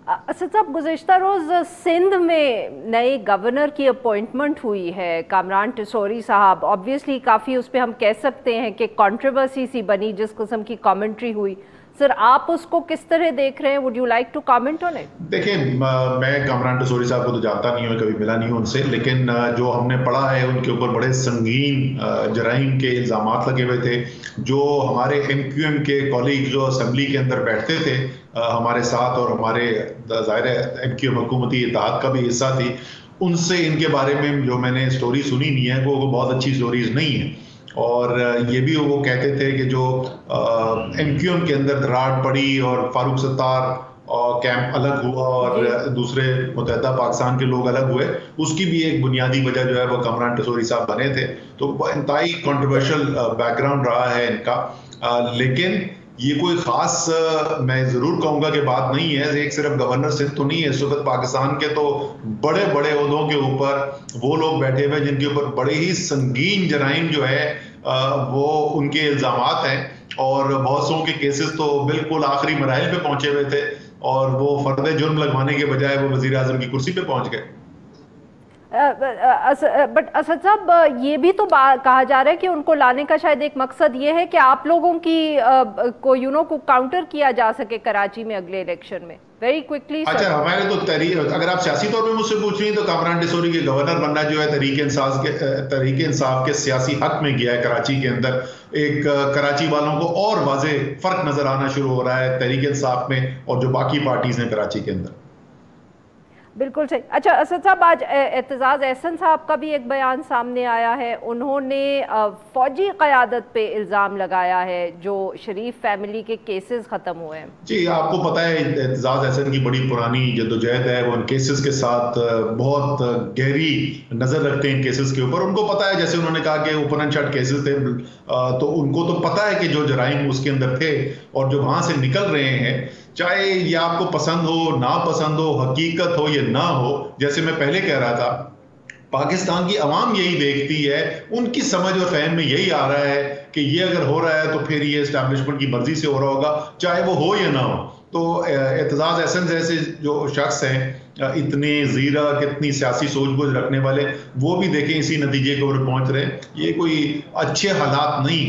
असद साहब, गुज़िश्ता रोज़ सिंध में नए गवर्नर की अपॉइंटमेंट हुई है, कामरान टिसौरी साहब। ऑब्वियसली काफ़ी उस पर हम कह सकते हैं कि कंट्रोवर्सी सी बनी, जिस किस्म की कमेंट्री हुई। सर, आप उसको किस तरह देख रहे हैं? Would you like to comment on it? देखिए, मैं कामरान टिसौरी साहब को तो जानता नहीं हूँ, कभी मिला नहीं हूँ उनसे, लेकिन जो हमने पढ़ा है उनके ऊपर बड़े संगीन जराइम के इल्जामात लगे हुए थे। जो हमारे एमक्यूएम के कॉलीग जो असेंबली के अंदर बैठते थे हमारे साथ, और हमारे ज़ाहिर है एमक्यूएम हुकूमती इत्तेहाद का भी हिस्सा थी, उनसे इनके बारे में जो मैंने स्टोरी सुनी नहीं है, वो बहुत अच्छी स्टोरीज नहीं है। और ये भी वो कहते थे कि जो एमक्यूएम के अंदर दरार पड़ी और फारूक सत्तार और कैंप अलग हुआ और दूसरे मुत्तहदा पाकिस्तान के लोग अलग हुए, उसकी भी एक बुनियादी वजह जो है वो कामरान टिसौरी साहब बने थे। तो इंतहाई कंट्रोवर्शियल बैकग्राउंड रहा है इनका, लेकिन ये कोई खास मैं जरूर कहूंगा कि बात नहीं है। एक सिर्फ गवर्नर सिंध तो नहीं है, इस वक्त पाकिस्तान के तो बड़े बड़े ओहदों के ऊपर वो लोग बैठे हुए जिनके ऊपर बड़े ही संगीन जराइम जो है वो उनके इल्जामात हैं, और बहुत सौ के केसेस तो बिल्कुल आखिरी मराहिल पे पहुंचे हुए थे, और वो फर्द जुर्म लगवाने के बजाय वो वजीर आजम की कुर्सी पे पहुंच गए। बट असद साहब, ये भी तो कहा जा रहा है कि उनको लाने का शायद एक मकसद ये है कि आप लोगों की को काउंटर किया जा सके कराची में अगले इलेक्शन में वेरी क्विकली। अच्छा, हमारे तो अगर आप सियासी तौर पे मुझसे पूछ रही हैं तो कामरान टिसौरी के गवर्नर बनना जो है तहरीक इंसाफ के सियासी हक में गया है कराची के अंदर। एक कराची वालों को और वाजे फर्क नजर आना शुरू हो रहा है तहरीक इंसाफ में और जो बाकी पार्टीज हैं कराची के अंदर। बिल्कुल सही। अच्छा असद साहब, आज एतजाज़ एहसन साहब का भी एक बयान सामने आया है। उन्होंने फौजी क़यादत पे इल्ज़ाम लगाया है जो शरीफ फैमिली के केसेस ख़त्म हुए हैं। जी, आपको पता है एतजाज़ एहसन की बड़ी पुरानी जद्दोजहद है। वो इन केसेस के साथ बहुत गहरी नज़र रखते हैं इन केसेस के ऊपर। उनको पता है, जैसे उन्होंने कहा कि ओपन एंड शट केसेस थे, तो उनको तो पता है कि जो जराइम उसके अंदर थे और जो वहां से निकल रहे हैं, चाहे ये आपको पसंद हो ना पसंद हो, हकीकत हो या ना हो, जैसे मैं पहले कह रहा था, पाकिस्तान की आवाम यही देखती है, उनकी समझ और फहम में यही आ रहा है कि ये अगर हो रहा है तो फिर ये एस्टैब्लिशमेंट की मर्जी से हो रहा होगा, चाहे वो हो या ना हो। तो एतजाज़ एहसन जैसे जो शख्स हैं, इतने ज़ीरा कितनी सियासी सूझबूझ रखने वाले, वो भी देखें इसी नतीजे के ऊपर पहुंच रहे हैं। ये कोई अच्छे हालात नहीं।